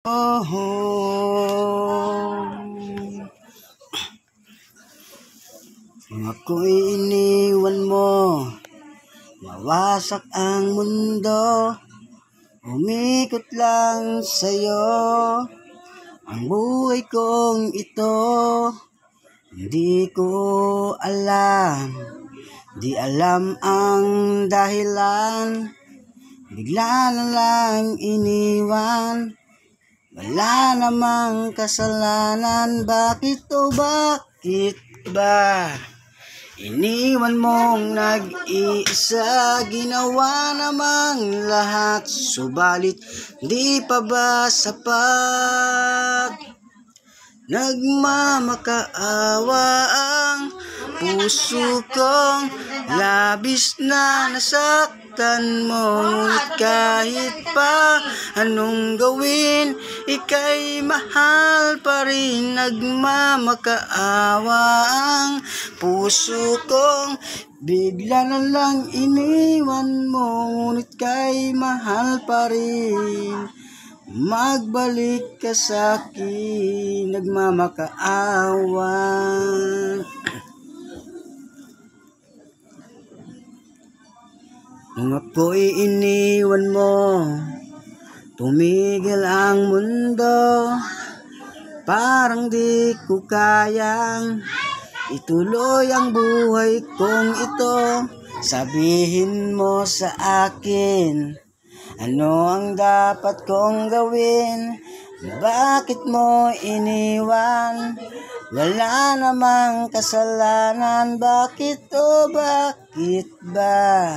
Kung ako'y iniwan mo, mawasak ang mundo, umikot lang sa'yo ang buhay kong ito. Hindi ko alam, di alam ang dahilan, bigla na lang iniwan. Wala namang kasalanan, bakit o bakit ba iniwan mong nag-iisa? Ginawa namang lahat, subalit di pa ba sapat? Nagmamakaawa ang puso kong labis na nasaktan mo, ngunit kahit pa anong gawin, ika'y mahal pa rin. Nagmamakaawa ang puso kong bigla na lang iniwan mo, ngunit ka'y mahal pa rin. Magbalik ka sa'kin, nagmamakaawa. Nung ako'y iniwan mo, tumigil ang mundo. Parang di ko kayang ituloy ang buhay kong ito. Sabihin mo sa akin, ano ang dapat kong gawin? Bakit mo iniwan? Wala namang kasalanan, bakit o bakit ba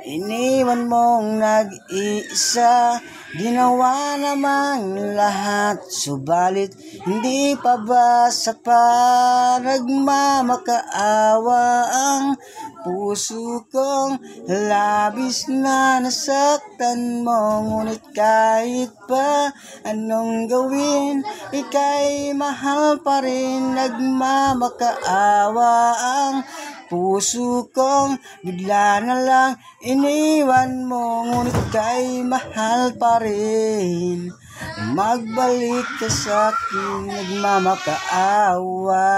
iniwan mong nag-iisa? Ginawa namang lahat, subalit hindi pa ba sapat? Nagmamakaawa ang puso kong labis na nasaktan mo, ngunit kahit pa anong gawin, ika'y mahal pa rin. Nagmamakaawa ang puso kong bigla na lang iniwan mo, ngunit ka'y mahal pa rin. Magbalik ka sa'kin, nagmamakaawa.